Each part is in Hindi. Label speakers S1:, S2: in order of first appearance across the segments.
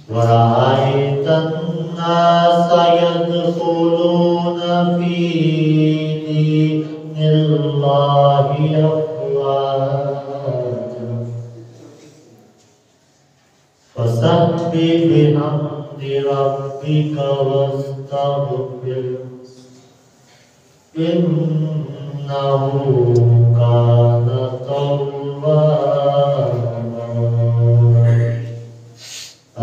S1: वरायत अन्नास यदखुलून फी दीनिल्लाहि अफ़वाजा फसब्बिह बिहम्दि रब्बिका वस्तग़फिर इन्नहु कान तव्वाबा।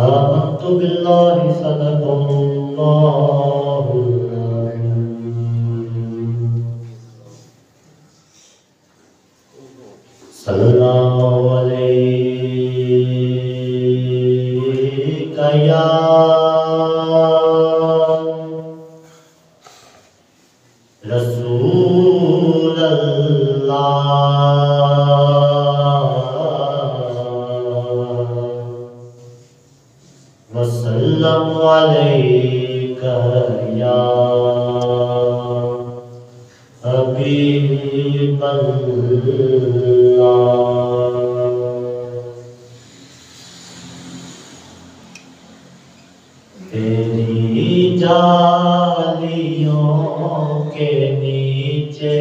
S1: आमन्तु बिल्लाहि सदक़ल्लाहुल अज़ीम। सल्लल्लाहु अलैका या रसूल अल्लाह वसल्लम अलैका या हबीब अल्लाह। तेरी जालियों के नीचे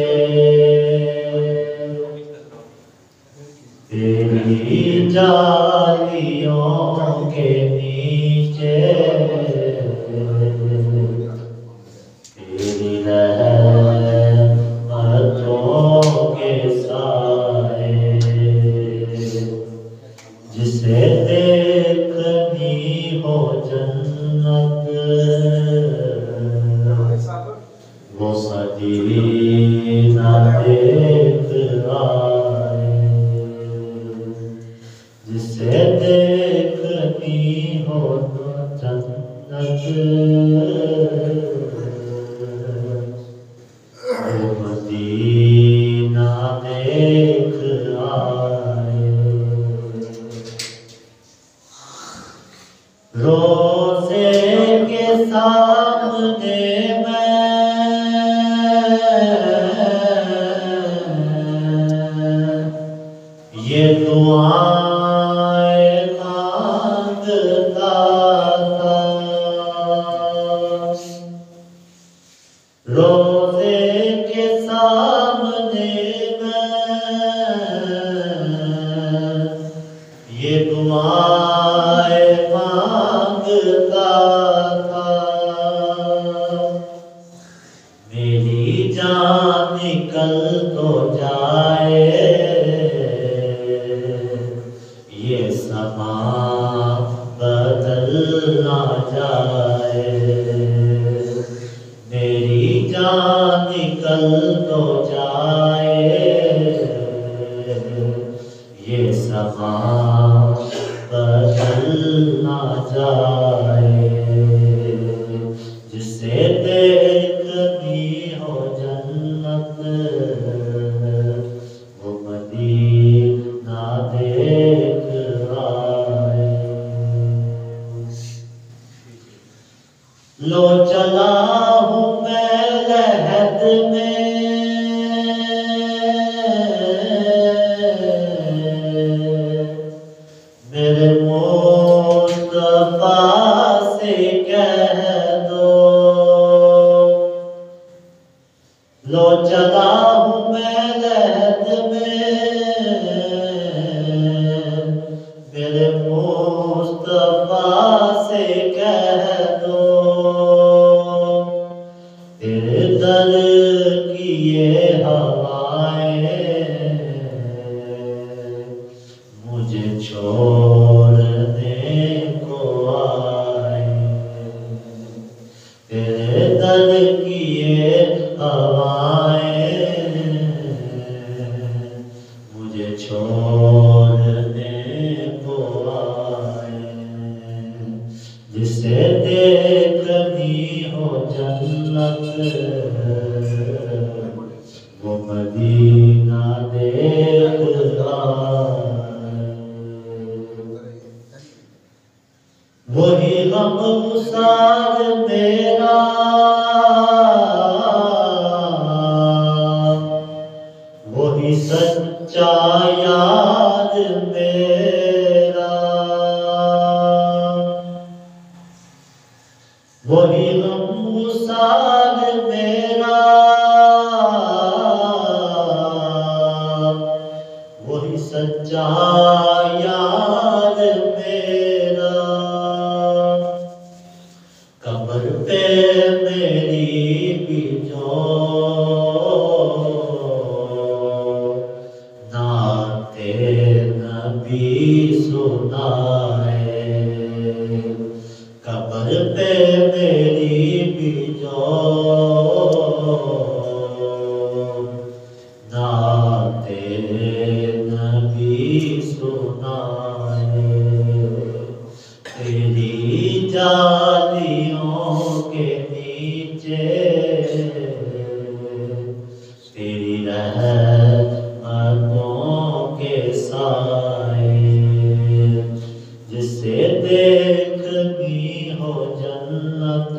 S1: तेरी जालियों के नीचे तेरी रहमतों के साए जिसे देखनी हो जन्नत वो मदीना देख आए। जिसे देखनी हो जन्नत वो मदीना देख आए। रोज़े के सामने ये दुआएं मांगता था। रोज़े के सामने ये दुआएं मांगता था। मेरी जान निकल तो जाए ये समा बदल ना जाए। मेरी जान निकल तो जाए ये समा बदल ना जाए। जिसे देखनी हो जन्नत वो मदीना देख आए। लो चला हूँ मैं लहद में मेरे मुस्तफा से कह दो। लो चला हूँ मैं लहद में मेरे मुस्तफा से कह दो। तेरे दर की ये हवाएं मुझे छोड़ने को आए। तेरे दर की ये हवाएं मुझे छोड़ने को आए। जिसे देखनी हो जन्नत वो मदीना देख आए। वही गम गुसार मेरा वही सच्चा यार मेरा पे मेरी भी जो नाते नबी सुनाए, तेरी जालियों के नीचे तेरी रहमतों के साए, जिसे देखनी हो जन्नत